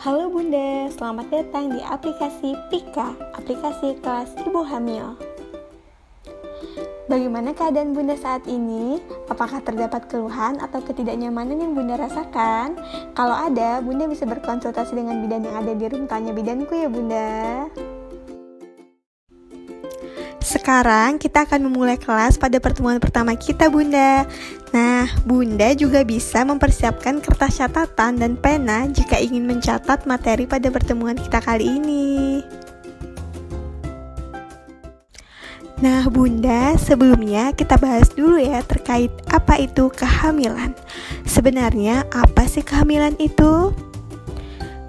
Halo Bunda, selamat datang di aplikasi Pika, aplikasi kelas ibu hamil. Bagaimana keadaan Bunda saat ini? Apakah terdapat keluhan atau ketidaknyamanan yang Bunda rasakan? Kalau ada, Bunda bisa berkonsultasi dengan bidan yang ada di room tanya bidanku ya Bunda. Sekarang kita akan memulai kelas pada pertemuan pertama kita Bunda. Nah, Bunda juga bisa mempersiapkan kertas catatan dan pena jika ingin mencatat materi pada pertemuan kita kali ini. Nah Bunda, sebelumnya kita bahas dulu ya terkait apa itu kehamilan. Sebenarnya apa sih kehamilan itu?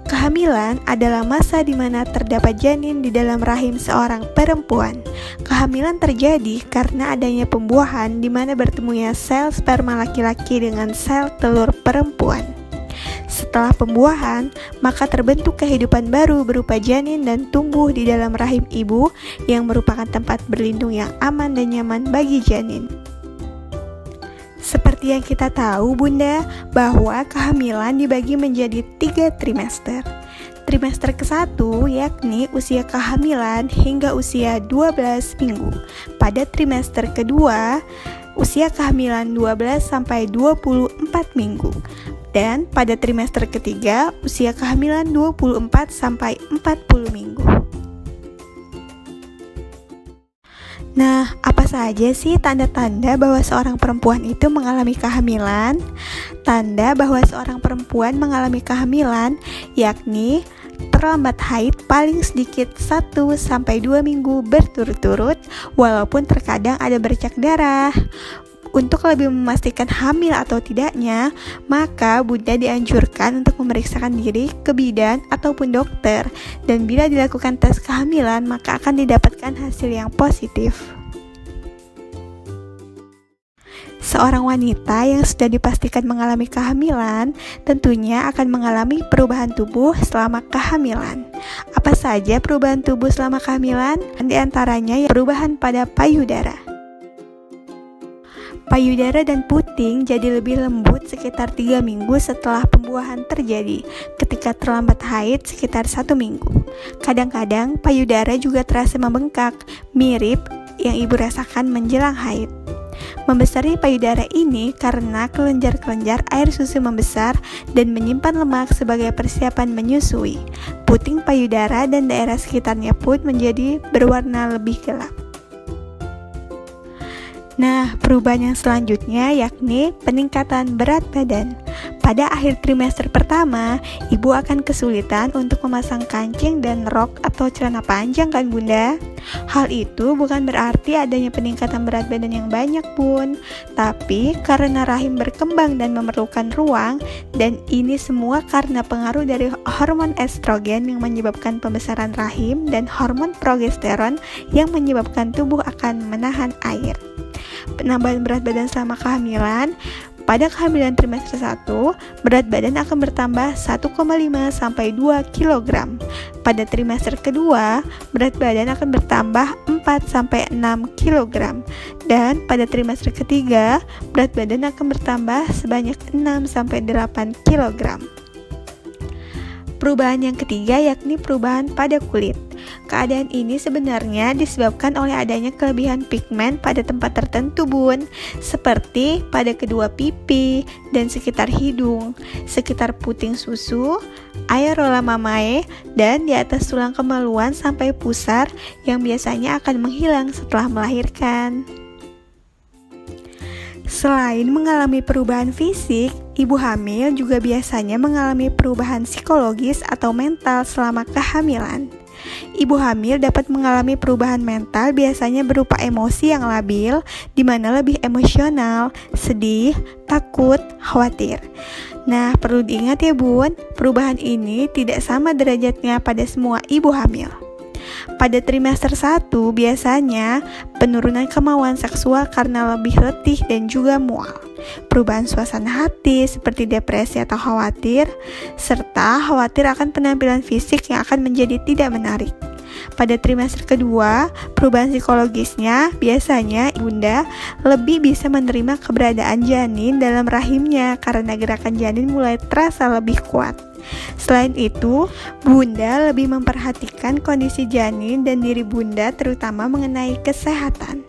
Kehamilan adalah masa di mana terdapat janin di dalam rahim seorang perempuan. Kehamilan terjadi karena adanya pembuahan di mana bertemunya sel sperma laki-laki dengan sel telur perempuan. Setelah pembuahan, maka terbentuk kehidupan baru berupa janin dan tumbuh di dalam rahim ibu yang merupakan tempat berlindung yang aman dan nyaman bagi janin. Seperti yang kita tahu Bunda, bahwa kehamilan dibagi menjadi 3 trimester. Trimester ke-1 yakni usia kehamilan hingga usia 12 minggu. Pada trimester kedua, usia kehamilan 12 sampai 24 minggu. Dan pada trimester ketiga, usia kehamilan 24 sampai 40 minggu. Nah, apa saja sih tanda-tanda bahwa seorang perempuan itu mengalami kehamilan? Tanda bahwa seorang perempuan mengalami kehamilan yakni terlambat haid paling sedikit 1-2 minggu berturut-turut, walaupun terkadang ada bercak darah. Untuk lebih memastikan hamil atau tidaknya, maka Bunda dianjurkan untuk memeriksakan diri ke bidan ataupun dokter. Dan bila dilakukan tes kehamilan, maka akan didapatkan hasil yang positif. Seorang wanita yang sudah dipastikan mengalami kehamilan tentunya akan mengalami perubahan tubuh selama kehamilan. Apa saja perubahan tubuh selama kehamilan? Di antaranya perubahan pada payudara. Payudara dan puting jadi lebih lembut sekitar 3 minggu setelah pembuahan terjadi, ketika terlambat haid sekitar 1 minggu. Kadang-kadang payudara juga terasa membengkak, mirip yang ibu rasakan menjelang haid. Membesarnya payudara ini karena kelenjar-kelenjar air susu membesar dan menyimpan lemak sebagai persiapan menyusui. Puting payudara dan daerah sekitarnya pun menjadi berwarna lebih gelap. Nah, perubahan yang selanjutnya yakni peningkatan berat badan. Pada akhir trimester pertama, ibu akan kesulitan untuk memasang kancing dan rok atau celana panjang kan Bunda? Hal itu bukan berarti adanya peningkatan berat badan yang banyak Bun, tapi karena rahim berkembang dan memerlukan ruang, dan ini semua karena pengaruh dari hormon estrogen yang menyebabkan pembesaran rahim dan hormon progesteron yang menyebabkan tubuh akan menahan air. Penambahan berat badan selama kehamilan. Pada kehamilan trimester 1, berat badan akan bertambah 1,5 sampai 2 kg. Pada trimester kedua, berat badan akan bertambah 4 sampai 6 kg. Dan pada trimester ketiga, berat badan akan bertambah sebanyak 6 sampai 8 kg. Perubahan yang ketiga yakni perubahan pada kulit. Keadaan ini sebenarnya disebabkan oleh adanya kelebihan pigmen pada tempat tertentu Bun, seperti pada kedua pipi dan sekitar hidung, sekitar puting susu, areola mamae, dan di atas tulang kemaluan sampai pusar yang biasanya akan menghilang setelah melahirkan. Selain mengalami perubahan fisik, ibu hamil juga biasanya mengalami perubahan psikologis atau mental selama kehamilan. Ibu hamil dapat mengalami perubahan mental biasanya berupa emosi yang labil, di mana lebih emosional, sedih, takut, khawatir. Nah, perlu diingat ya Bun, perubahan ini tidak sama derajatnya pada semua ibu hamil. Pada trimester 1 biasanya penurunan kemauan seksual karena lebih letih dan juga mual. Perubahan suasana hati seperti depresi atau khawatir, serta khawatir akan penampilan fisik yang akan menjadi tidak menarik. Pada trimester kedua, perubahan psikologisnya biasanya Bunda lebih bisa menerima keberadaan janin dalam rahimnya karena gerakan janin mulai terasa lebih kuat. Selain itu, Bunda lebih memperhatikan kondisi janin dan diri Bunda terutama mengenai kesehatan.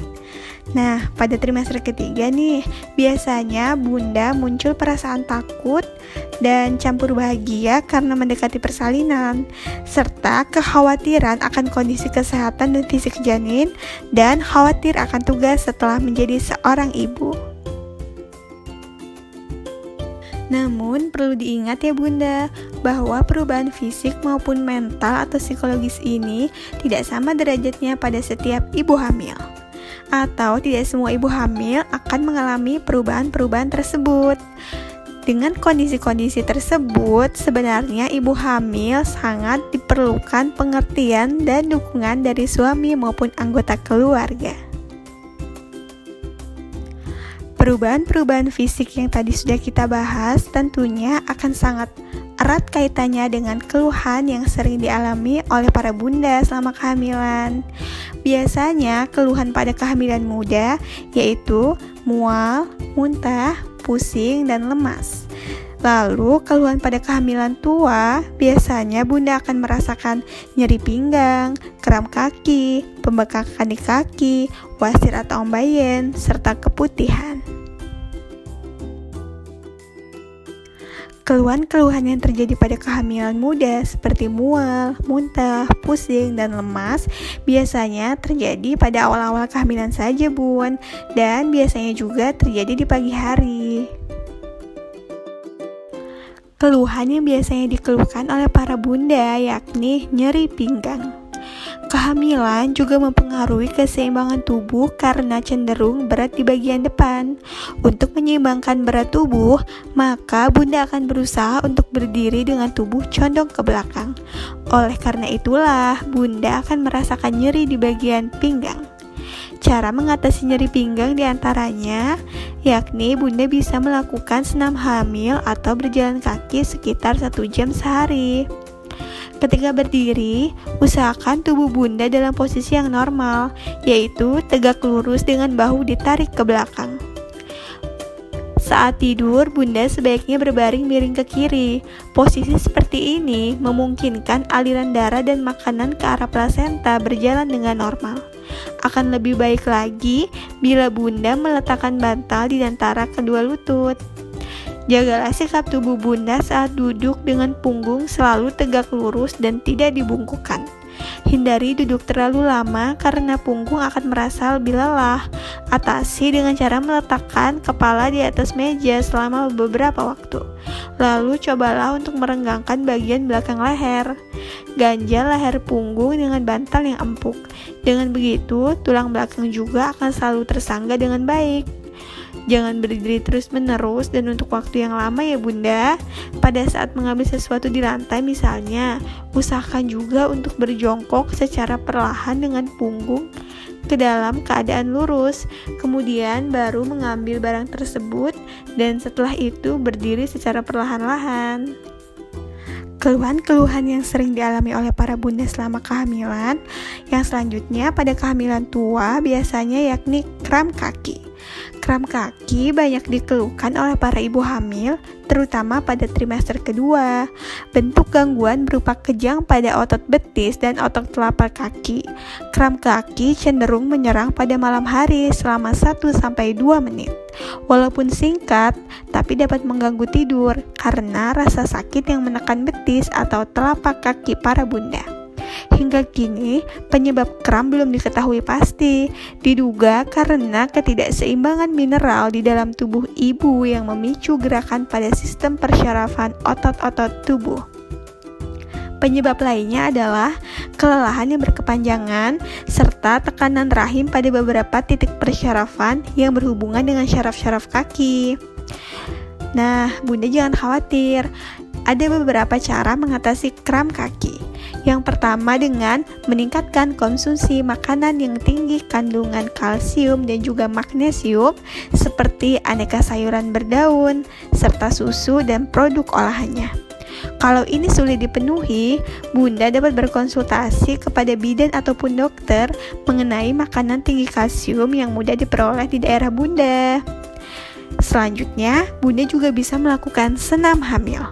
Nah, pada trimester ketiga nih, biasanya Bunda muncul perasaan takut dan campur bahagia karena mendekati persalinan, serta kekhawatiran akan kondisi kesehatan dan fisik janin, dan khawatir akan tugas setelah menjadi seorang ibu. Namun, perlu diingat ya Bunda, bahwa perubahan fisik maupun mental atau psikologis ini tidak sama derajatnya pada setiap ibu hamil. Atau tidak semua ibu hamil akan mengalami perubahan-perubahan tersebut. Dengan kondisi-kondisi tersebut, sebenarnya ibu hamil sangat diperlukan pengertian dan dukungan dari suami maupun anggota keluarga. Perubahan-perubahan fisik yang tadi sudah kita bahas tentunya akan sangat erat kaitannya dengan keluhan yang sering dialami oleh para bunda selama kehamilan. Biasanya keluhan pada kehamilan muda yaitu mual, muntah, pusing, dan lemas. Lalu keluhan pada kehamilan tua, biasanya bunda akan merasakan nyeri pinggang, kram kaki, pembekakan di kaki, wasir atau ambeien, serta keputihan. Keluhan-keluhan yang terjadi pada kehamilan muda seperti mual, muntah, pusing, dan lemas biasanya terjadi pada awal-awal kehamilan saja Bun, dan biasanya juga terjadi di pagi hari. Keluhan yang biasanya dikeluhkan oleh para bunda yakni nyeri pinggang. Kehamilan juga mempengaruhi keseimbangan tubuh karena cenderung berat di bagian depan. Untuk menyeimbangkan berat tubuh, maka bunda akan berusaha untuk berdiri dengan tubuh condong ke belakang. Oleh karena itulah, bunda akan merasakan nyeri di bagian pinggang. Cara mengatasi nyeri pinggang diantaranya, yakni bunda bisa melakukan senam hamil atau berjalan kaki sekitar 1 jam sehari. Ketika berdiri, usahakan tubuh bunda dalam posisi yang normal, yaitu tegak lurus dengan bahu ditarik ke belakang. Saat tidur, bunda sebaiknya berbaring miring ke kiri. Posisi seperti ini memungkinkan aliran darah dan makanan ke arah plasenta berjalan dengan normal. Akan lebih baik lagi bila bunda meletakkan bantal di antara kedua lutut. Jagalah sikap tubuh bunda saat duduk dengan punggung selalu tegak lurus dan tidak dibungkukkan. Hindari duduk terlalu lama karena punggung akan merasa lebih lelah. Atasi dengan cara meletakkan kepala di atas meja selama beberapa waktu. Lalu cobalah untuk merenggangkan bagian belakang leher. Ganjal leher punggung dengan bantal yang empuk. Dengan begitu, tulang belakang juga akan selalu tersangga dengan baik. Jangan berdiri terus-menerus dan untuk waktu yang lama ya bunda. Pada saat mengambil sesuatu di lantai misalnya, usahakan juga untuk berjongkok secara perlahan dengan punggung ke dalam keadaan lurus. Kemudian baru mengambil barang tersebut dan setelah itu berdiri secara perlahan-lahan. Keluhan-keluhan yang sering dialami oleh para bunda selama kehamilan yang selanjutnya pada kehamilan tua biasanya yakni kram kaki. Kram kaki banyak dikeluhkan oleh para ibu hamil, terutama pada trimester kedua. Bentuk gangguan berupa kejang pada otot betis dan otot telapak kaki. Kram kaki cenderung menyerang pada malam hari selama 1-2 menit. Walaupun singkat, tapi dapat mengganggu tidur karena rasa sakit yang menekan betis atau telapak kaki para bunda. Hingga kini, penyebab kram belum diketahui pasti. Diduga karena ketidakseimbangan mineral di dalam tubuh ibu yang memicu gerakan pada sistem persyarafan otot-otot tubuh. Penyebab lainnya adalah kelelahan yang berkepanjangan serta tekanan rahim pada beberapa titik persyarafan yang berhubungan dengan syaraf-syaraf kaki. Nah, bunda jangan khawatir. Ada beberapa cara mengatasi kram kaki. Yang pertama dengan meningkatkan konsumsi makanan yang tinggi kandungan kalsium dan juga magnesium seperti aneka sayuran berdaun, serta susu dan produk olahannya. Kalau ini sulit dipenuhi, bunda dapat berkonsultasi kepada bidan ataupun dokter mengenai makanan tinggi kalsium yang mudah diperoleh di daerah bunda. Selanjutnya, bunda juga bisa melakukan senam hamil.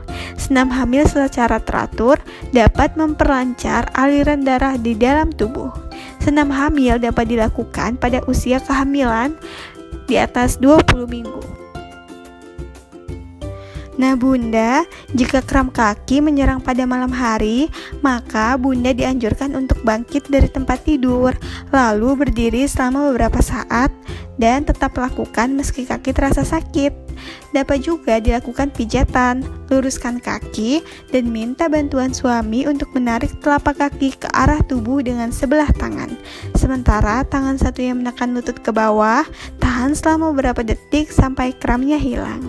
Senam hamil secara teratur dapat memperlancar aliran darah di dalam tubuh. Senam hamil dapat dilakukan pada usia kehamilan di atas 20 minggu. Nah Bunda, jika kram kaki menyerang pada malam hari, maka Bunda dianjurkan untuk bangkit dari tempat tidur, lalu berdiri selama beberapa saat, dan tetap lakukan meski kaki terasa sakit. Dapat juga dilakukan pijatan, luruskan kaki, dan minta bantuan suami untuk menarik telapak kaki ke arah tubuh dengan sebelah tangan. Sementara tangan satu yang menekan lutut ke bawah, tahan selama beberapa detik sampai kramnya hilang.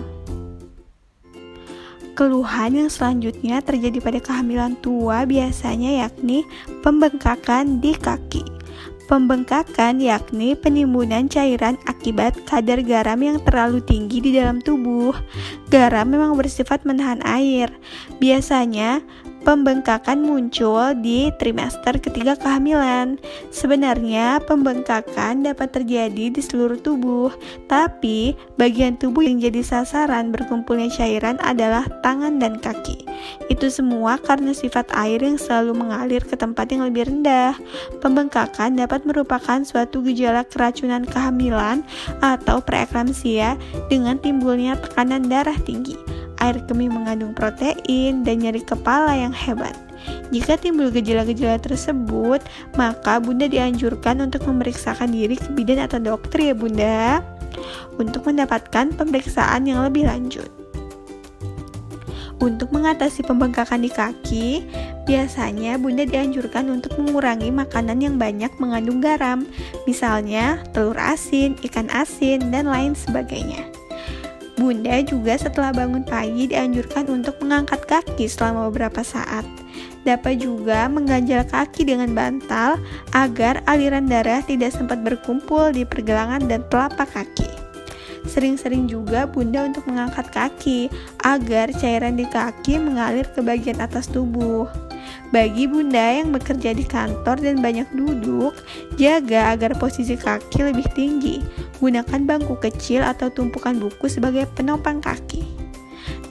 Keluhan yang selanjutnya terjadi pada kehamilan tua biasanya yakni pembengkakan di kaki. Pembengkakan yakni penimbunan cairan akibat kadar garam yang terlalu tinggi di dalam tubuh. Garam memang bersifat menahan air. Biasanya pembengkakan muncul di trimester ketiga kehamilan. Sebenarnya pembengkakan dapat terjadi di seluruh tubuh, tapi bagian tubuh yang jadi sasaran berkumpulnya cairan adalah tangan dan kaki. Itu semua karena sifat air yang selalu mengalir ke tempat yang lebih rendah. Pembengkakan dapat merupakan suatu gejala keracunan kehamilan atau preeklamsia dengan timbulnya tekanan darah tinggi, air kemih mengandung protein, dan nyeri kepala yang hebat. Jika timbul gejala-gejala tersebut, maka Bunda dianjurkan untuk memeriksakan diri ke bidan atau dokter ya Bunda, untuk mendapatkan pemeriksaan yang lebih lanjut. Untuk mengatasi pembengkakan di kaki, biasanya Bunda dianjurkan untuk mengurangi makanan yang banyak mengandung garam, misalnya telur asin, ikan asin, dan lain sebagainya. Bunda juga setelah bangun pagi dianjurkan untuk mengangkat kaki selama beberapa saat. Dapat juga mengganjal kaki dengan bantal agar aliran darah tidak sempat berkumpul di pergelangan dan telapak kaki. Sering-sering juga Bunda untuk mengangkat kaki agar cairan di kaki mengalir ke bagian atas tubuh. Bagi Bunda yang bekerja di kantor dan banyak duduk, jaga agar posisi kaki lebih tinggi. Gunakan bangku kecil atau tumpukan buku sebagai penopang kaki.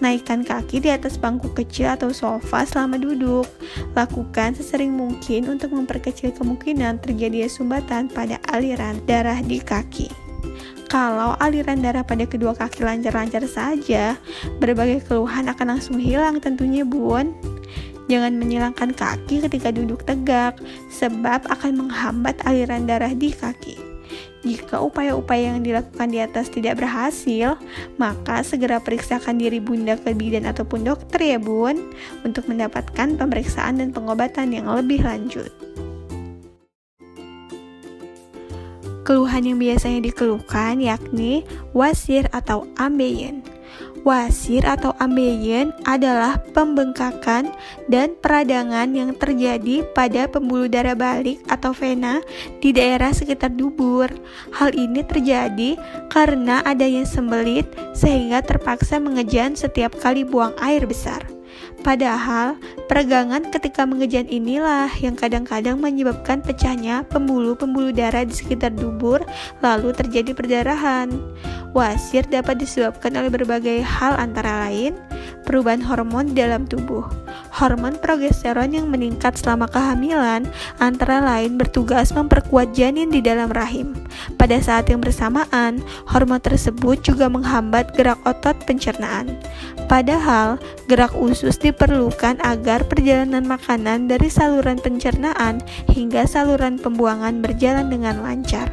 Naikkan kaki di atas bangku kecil atau sofa selama duduk. Lakukan sesering mungkin untuk memperkecil kemungkinan terjadinya sumbatan pada aliran darah di kaki. Kalau aliran darah pada kedua kaki lancar-lancar saja, berbagai keluhan akan langsung hilang tentunya Bun. Jangan menyilangkan kaki ketika duduk tegak, sebab akan menghambat aliran darah di kaki. Jika upaya-upaya yang dilakukan di atas tidak berhasil, maka segera periksakan diri Bunda ke bidan ataupun dokter ya Bun, untuk mendapatkan pemeriksaan dan pengobatan yang lebih lanjut. Keluhan yang biasanya dikeluhkan yakni wasir atau ambeien. Wasir atau ambeien adalah pembengkakan dan peradangan yang terjadi pada pembuluh darah balik atau vena di daerah sekitar dubur. Hal ini terjadi karena adanya sembelit sehingga terpaksa mengejan setiap kali buang air besar. Padahal, peregangan ketika mengejan inilah yang kadang-kadang menyebabkan pecahnya pembuluh-pembuluh darah di sekitar dubur, lalu terjadi perdarahan. Wasir dapat disebabkan oleh berbagai hal antara lain, perubahan hormon di dalam tubuh. Hormon progesteron yang meningkat selama kehamilan antara lain bertugas memperkuat janin di dalam rahim. Pada saat yang bersamaan, hormon tersebut juga menghambat gerak otot pencernaan. Padahal, gerak usus diperlukan agar perjalanan makanan dari saluran pencernaan hingga saluran pembuangan berjalan dengan lancar.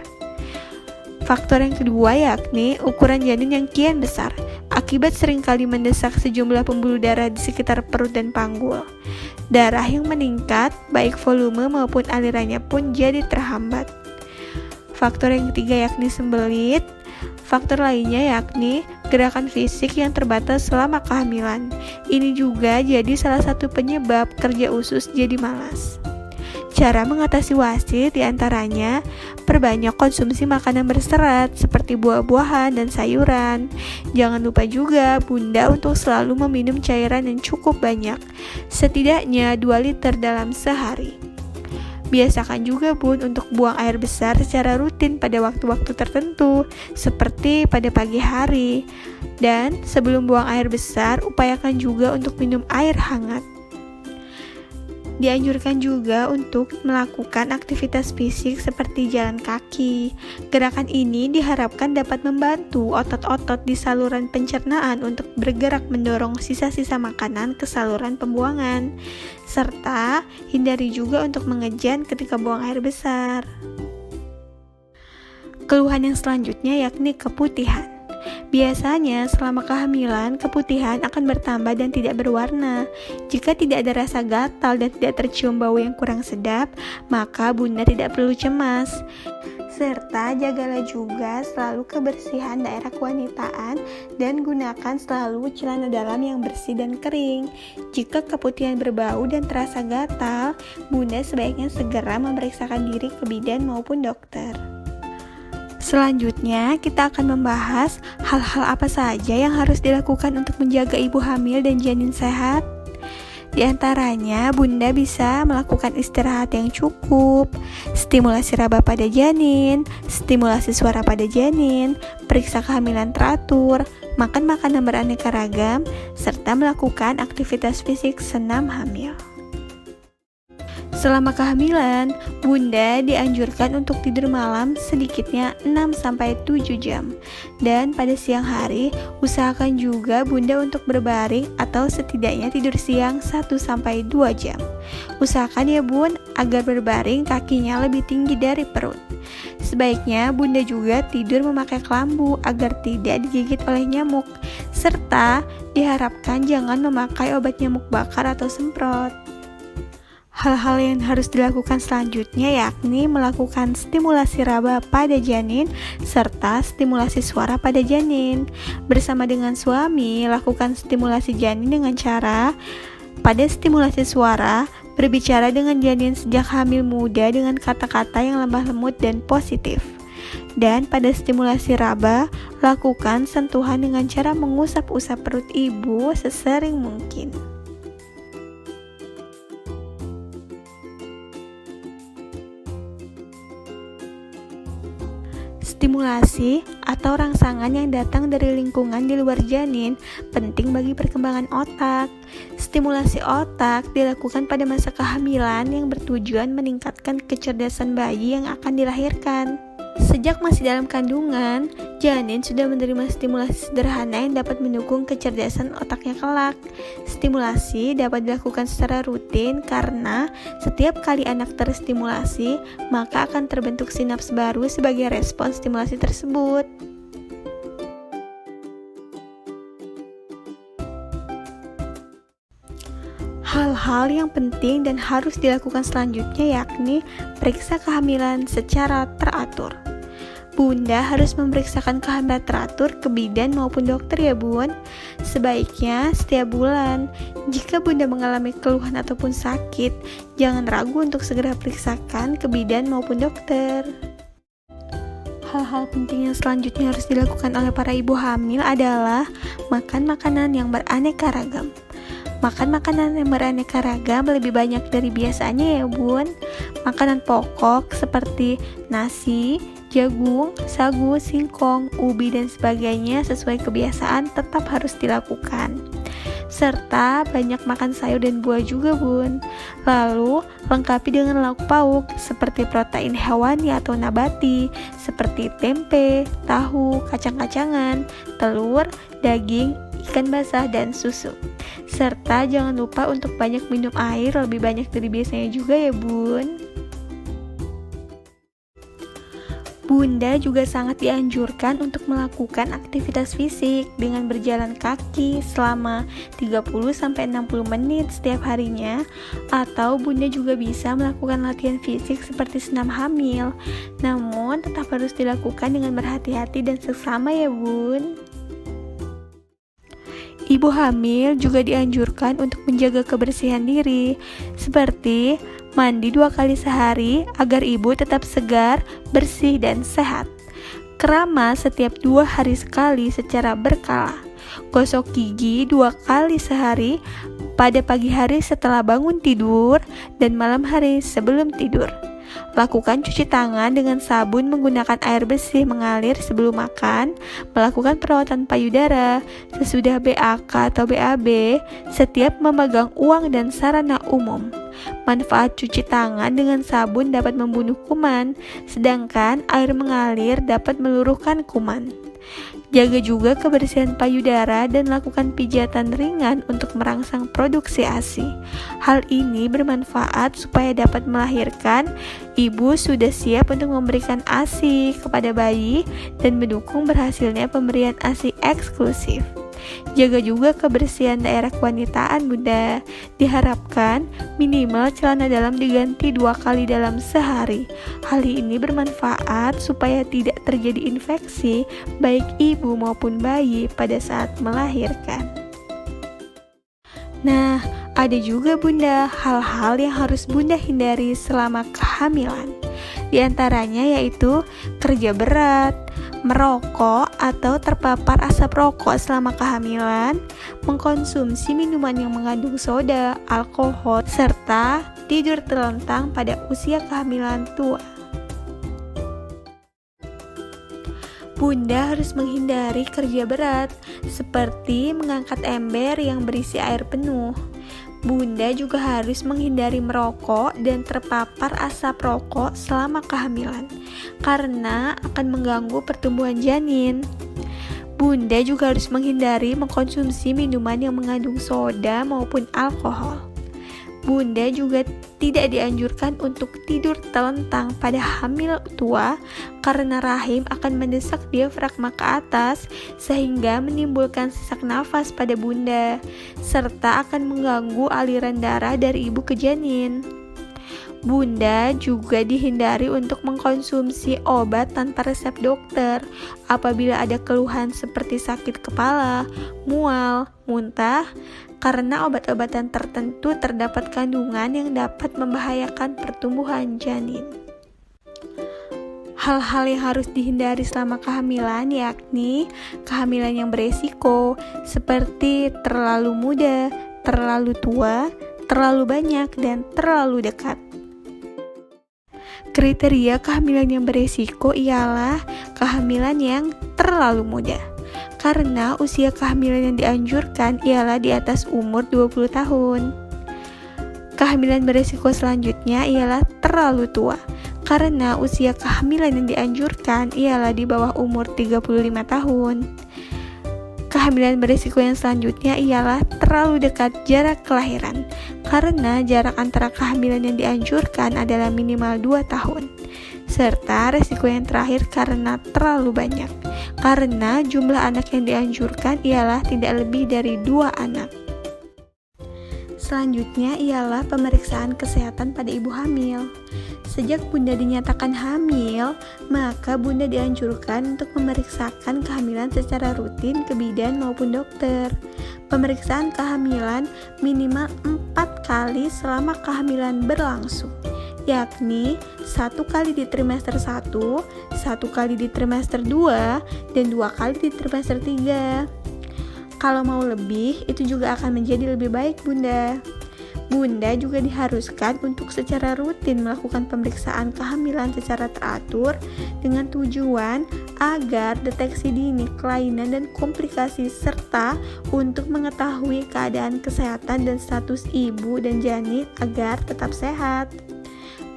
Faktor yang kedua yakni ukuran janin yang kian besar, akibat seringkali mendesak sejumlah pembuluh darah di sekitar perut dan panggul. Darah yang meningkat, baik volume maupun alirannya pun jadi terhambat. Faktor yang ketiga yakni sembelit. Faktor lainnya yakni gerakan fisik yang terbatas selama kehamilan. Ini juga jadi salah satu penyebab kerja usus jadi malas. Cara mengatasi wasir diantaranya perbanyak konsumsi makanan berserat seperti buah-buahan dan sayuran. Jangan lupa juga Bunda untuk selalu meminum cairan yang cukup banyak, setidaknya 2 liter dalam sehari. Biasakan juga Bun untuk buang air besar secara rutin pada waktu-waktu tertentu, seperti pada pagi hari. Dan sebelum buang air besar, upayakan juga untuk minum air hangat. Dianjurkan juga untuk melakukan aktivitas fisik seperti jalan kaki. Gerakan ini diharapkan dapat membantu otot-otot di saluran pencernaan untuk bergerak mendorong sisa-sisa makanan ke saluran pembuangan. Serta hindari juga untuk mengejan ketika buang air besar. Keluhan yang selanjutnya yakni keputihan. Biasanya selama kehamilan, keputihan akan bertambah dan tidak berwarna. Jika tidak ada rasa gatal dan tidak tercium bau yang kurang sedap, maka bunda tidak perlu cemas. Serta jagalah juga selalu kebersihan daerah kewanitaan dan gunakan selalu celana dalam yang bersih dan kering. Jika keputihan berbau dan terasa gatal, bunda sebaiknya segera memeriksakan diri ke bidan maupun dokter. Selanjutnya, kita akan membahas hal-hal apa saja yang harus dilakukan untuk menjaga ibu hamil dan janin sehat. Di antaranya, bunda bisa melakukan istirahat yang cukup, stimulasi raba pada janin, stimulasi suara pada janin, periksa kehamilan teratur, makan makanan beraneka ragam, serta melakukan aktivitas fisik senam hamil. Selama kehamilan, bunda dianjurkan untuk tidur malam sedikitnya 6-7 jam. Dan pada siang hari, usahakan juga bunda untuk berbaring atau setidaknya tidur siang 1-2 jam. Usahakan ya bun, agar berbaring kakinya lebih tinggi dari perut. Sebaiknya bunda juga tidur memakai kelambu agar tidak digigit oleh nyamuk. Serta diharapkan jangan memakai obat nyamuk bakar atau semprot. Hal-hal yang harus dilakukan selanjutnya yakni melakukan stimulasi raba pada janin serta stimulasi suara pada janin. Bersama dengan suami, lakukan stimulasi janin dengan cara pada stimulasi suara, berbicara dengan janin sejak hamil muda dengan kata-kata yang lemah lembut dan positif. Dan pada stimulasi raba, lakukan sentuhan dengan cara mengusap-usap perut ibu sesering mungkin. Stimulasi atau rangsangan yang datang dari lingkungan di luar janin penting bagi perkembangan otak. Stimulasi otak dilakukan pada masa kehamilan yang bertujuan meningkatkan kecerdasan bayi yang akan dilahirkan. Sejak masih dalam kandungan, janin sudah menerima stimulasi sederhana yang dapat mendukung kecerdasan otaknya kelak. Stimulasi dapat dilakukan secara rutin karena setiap kali anak terstimulasi, maka akan terbentuk sinaps baru sebagai respons stimulasi tersebut. Hal-hal yang penting dan harus dilakukan selanjutnya yakni periksa kehamilan secara teratur. Bunda harus memeriksakan kehamilan teratur ke bidan maupun dokter ya bun. Sebaiknya setiap bulan. Jika bunda mengalami keluhan ataupun sakit, jangan ragu untuk segera periksakan ke bidan maupun dokter. Hal-hal penting yang selanjutnya harus dilakukan oleh para ibu hamil adalah makan makanan yang beraneka ragam. Makan makanan yang beraneka ragam lebih banyak dari biasanya ya bun. Makanan pokok seperti nasi, jagung, sagu, singkong, ubi, dan sebagainya sesuai kebiasaan tetap harus dilakukan. Serta banyak makan sayur dan buah juga bun. Lalu lengkapi dengan lauk pauk seperti protein hewani atau nabati seperti tempe, tahu, kacang-kacangan, telur, daging, ikan basah, dan susu. Serta jangan lupa untuk banyak minum air, lebih banyak dari biasanya juga ya bun. Bunda juga sangat dianjurkan untuk melakukan aktivitas fisik dengan berjalan kaki selama 30-60 menit setiap harinya, atau bunda juga bisa melakukan latihan fisik seperti senam hamil. Namun tetap harus dilakukan dengan berhati-hati dan seksama ya bun. Ibu hamil juga dianjurkan untuk menjaga kebersihan diri, seperti mandi 2 kali sehari agar ibu tetap segar, bersih, dan sehat. Keramas setiap 2 hari sekali secara berkala. Gosok gigi 2 kali sehari pada pagi hari setelah bangun tidur dan malam hari sebelum tidur. Lakukan cuci tangan dengan sabun menggunakan air bersih mengalir sebelum makan, melakukan perawatan payudara sesudah BAK atau BAB, setiap memegang uang dan sarana umum. Manfaat cuci tangan dengan sabun dapat membunuh kuman, sedangkan air mengalir dapat meluruhkan kuman. Jaga juga kebersihan payudara dan lakukan pijatan ringan untuk merangsang produksi ASI. Hal ini bermanfaat supaya dapat melahirkan. Ibu sudah siap untuk memberikan ASI kepada bayi dan mendukung berhasilnya pemberian ASI eksklusif. Jaga juga kebersihan daerah kewanitaan Bunda. Diharapkan minimal celana dalam diganti 2 kali dalam sehari. Hal ini bermanfaat supaya tidak terjadi infeksi baik ibu maupun bayi pada saat melahirkan. Nah, ada juga Bunda hal-hal yang harus Bunda hindari selama kehamilan. Di antaranya yaitu kerja berat, merokok atau terpapar asap rokok selama kehamilan, mengkonsumsi minuman yang mengandung soda, alkohol, serta tidur terlentang pada usia kehamilan tua. Bunda harus menghindari kerja berat, seperti mengangkat ember yang berisi air penuh. Bunda juga harus menghindari merokok dan terpapar asap rokok selama kehamilan, karena akan mengganggu pertumbuhan janin. Bunda juga harus menghindari mengkonsumsi minuman yang mengandung soda maupun alkohol. Bunda juga tidak dianjurkan untuk tidur telentang pada hamil tua karena rahim akan mendesak diafragma ke atas sehingga menimbulkan sesak nafas pada bunda serta akan mengganggu aliran darah dari ibu ke janin. Bunda juga dihindari untuk mengkonsumsi obat tanpa resep dokter apabila ada keluhan seperti sakit kepala, mual, muntah, karena obat-obatan tertentu terdapat kandungan yang dapat membahayakan pertumbuhan janin. Hal-hal yang harus dihindari selama kehamilan yakni kehamilan yang beresiko seperti terlalu muda, terlalu tua, terlalu banyak, dan terlalu dekat. Kriteria kehamilan yang beresiko ialah kehamilan yang terlalu muda, karena usia kehamilan yang dianjurkan ialah di atas umur 20 tahun. Kehamilan beresiko selanjutnya ialah terlalu tua, karena usia kehamilan yang dianjurkan ialah di bawah umur 35 tahun. Kehamilan beresiko yang selanjutnya ialah terlalu dekat jarak kelahiran, karena jarak antara kehamilan yang dianjurkan adalah minimal 2 tahun. Serta resiko yang terakhir karena terlalu banyak, karena jumlah anak yang dianjurkan ialah tidak lebih dari 2 anak. Selanjutnya ialah pemeriksaan kesehatan pada ibu hamil. Sejak bunda dinyatakan hamil, maka bunda dianjurkan untuk memeriksakan kehamilan secara rutin ke bidan maupun dokter. Pemeriksaan kehamilan minimal 4 kali selama kehamilan berlangsung, yakni 1 kali di trimester 1, 1 kali di trimester 2, dan 2 kali di trimester 3. Kalau mau lebih, itu juga akan menjadi lebih baik bunda. Bunda juga diharuskan untuk secara rutin melakukan pemeriksaan kehamilan secara teratur dengan tujuan agar deteksi dini kelainan dan komplikasi serta untuk mengetahui keadaan kesehatan dan status ibu dan janin agar tetap sehat.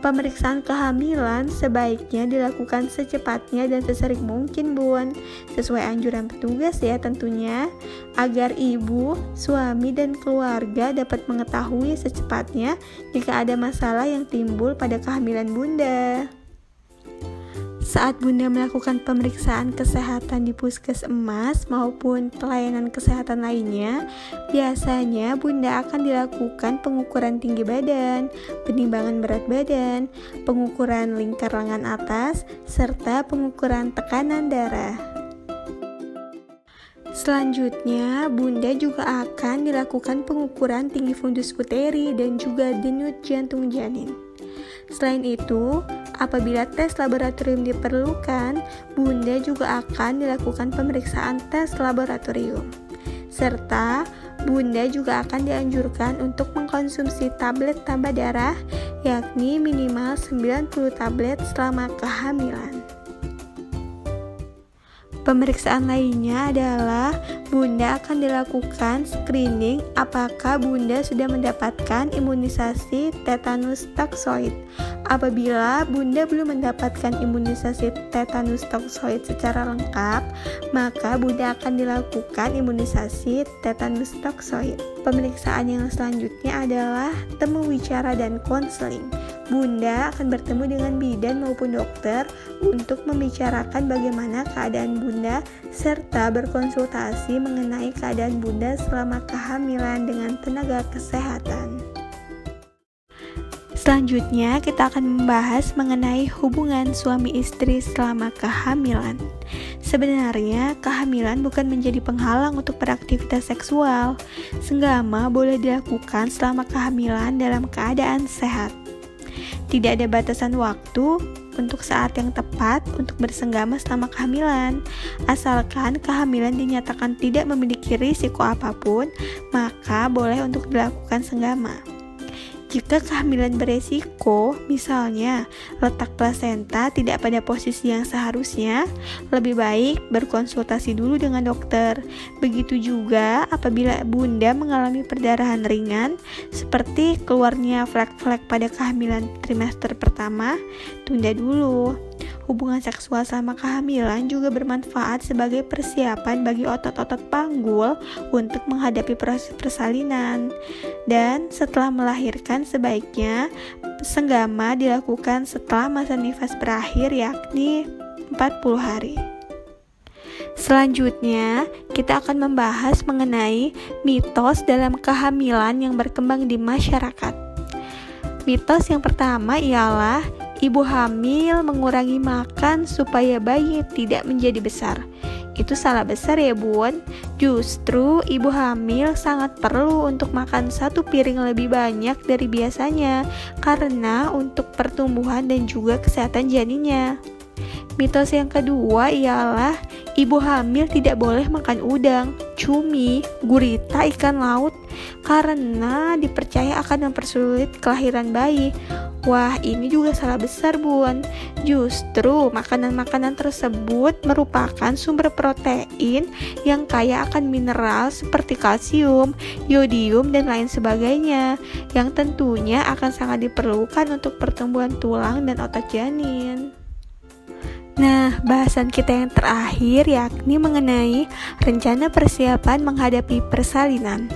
Pemeriksaan kehamilan sebaiknya dilakukan secepatnya dan sesering mungkin bun, sesuai anjuran petugas ya tentunya, agar ibu, suami, dan keluarga dapat mengetahui secepatnya jika ada masalah yang timbul pada kehamilan bunda. Saat bunda melakukan pemeriksaan kesehatan di puskesmas maupun pelayanan kesehatan lainnya, biasanya bunda akan dilakukan pengukuran tinggi badan, penimbangan berat badan, pengukuran lingkar lengan atas, serta pengukuran tekanan darah. Selanjutnya, bunda juga akan dilakukan pengukuran tinggi fundus uteri dan juga denyut jantung janin. Selain itu, apabila tes laboratorium diperlukan, bunda juga akan dilakukan pemeriksaan tes laboratorium. Serta Bunda juga akan dianjurkan untuk mengkonsumsi tablet tambah darah, yakni minimal 90 tablet selama kehamilan. Pemeriksaan lainnya adalah Bunda akan dilakukan screening apakah Bunda sudah mendapatkan imunisasi tetanus toksoid. Apabila Bunda belum mendapatkan imunisasi tetanus toksoid secara lengkap, maka Bunda akan dilakukan imunisasi tetanus toksoid. Pemeriksaan yang selanjutnya adalah temu wicara dan konseling. Bunda akan bertemu dengan bidan maupun dokter untuk membicarakan bagaimana keadaan Bunda serta berkonsultasi mengenai keadaan Bunda selama kehamilan dengan tenaga kesehatan. Selanjutnya kita akan membahas mengenai hubungan suami istri selama kehamilan. Sebenarnya kehamilan bukan menjadi penghalang untuk beraktivitas seksual. Senggama boleh dilakukan selama kehamilan dalam keadaan sehat. Tidak ada batasan waktu untuk saat yang tepat untuk bersenggama selama kehamilan. Asalkan kehamilan dinyatakan tidak memiliki risiko apapun, maka boleh untuk dilakukan senggama. Jika kehamilan beresiko, misalnya letak plasenta tidak pada posisi yang seharusnya, lebih baik berkonsultasi dulu dengan dokter. Begitu juga apabila Bunda mengalami perdarahan ringan, seperti keluarnya flek-flek pada kehamilan trimester pertama, tunda dulu. Hubungan seksual selama kehamilan juga bermanfaat sebagai persiapan bagi otot-otot panggul untuk menghadapi proses persalinan. Dan setelah melahirkan sebaiknya senggama dilakukan setelah masa nifas berakhir, yakni 40 hari. Selanjutnya, kita akan membahas mengenai mitos dalam kehamilan yang berkembang di masyarakat. Mitos yang pertama ialah ibu hamil mengurangi makan supaya bayi tidak menjadi besar. Itu salah besar ya bun. Justru ibu hamil sangat perlu untuk makan 1 piring lebih banyak dari biasanya, karena untuk pertumbuhan dan juga kesehatan janinnya. Mitos yang kedua ialah ibu hamil tidak boleh makan udang, cumi, gurita, ikan laut karena dipercaya akan mempersulit kelahiran bayi. Wah, ini juga salah besar bun. Justru makanan-makanan tersebut merupakan sumber protein yang kaya akan mineral seperti kalsium, yodium, dan lain sebagainya, yang tentunya akan sangat diperlukan untuk pertumbuhan tulang dan otot janin. Nah, bahasan kita yang terakhir yakni mengenai rencana persiapan menghadapi persalinan.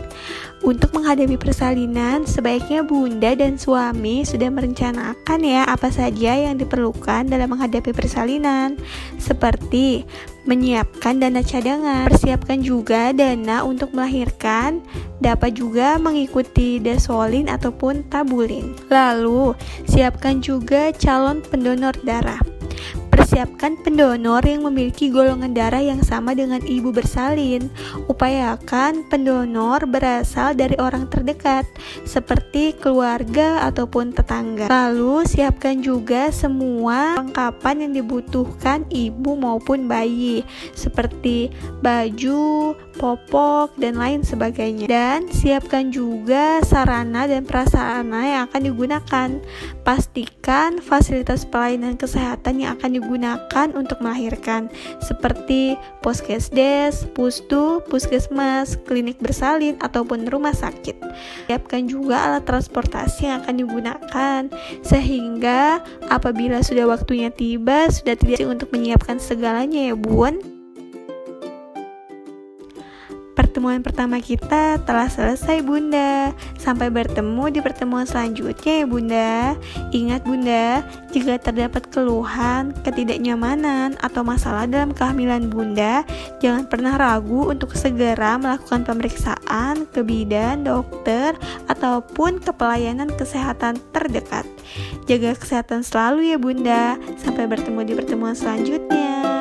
Untuk menghadapi persalinan, sebaiknya Bunda dan suami sudah merencanakan ya apa saja yang diperlukan dalam menghadapi persalinan, seperti menyiapkan dana cadangan, persiapkan juga dana untuk melahirkan, dapat juga mengikuti desolin ataupun tabulin. Lalu, siapkan juga calon pendonor darah. Persiapkan pendonor yang memiliki golongan darah yang sama dengan ibu bersalin. Upayakan pendonor berasal dari orang terdekat, seperti keluarga ataupun tetangga. Lalu, siapkan juga semua perlengkapan yang dibutuhkan ibu maupun bayi, seperti baju, popok, dan lain sebagainya. Dan siapkan juga sarana dan prasarana yang akan digunakan. Pastikan fasilitas pelayanan kesehatan yang akan digunakan untuk melahirkan, seperti poskesdes, pustu, puskesmas, klinik bersalin, ataupun rumah sakit. Siapkan juga alat transportasi yang akan digunakan, sehingga apabila sudah waktunya tiba, sudah tidak untuk menyiapkan segalanya ya bun. Pertemuan pertama kita telah selesai Bunda. Sampai bertemu di pertemuan selanjutnya ya Bunda. Ingat Bunda, jika terdapat keluhan, ketidaknyamanan, atau masalah dalam kehamilan Bunda, jangan pernah ragu untuk segera melakukan pemeriksaan ke bidan, dokter, ataupun ke pelayanan kesehatan terdekat. Jaga kesehatan selalu ya Bunda. Sampai bertemu di pertemuan selanjutnya.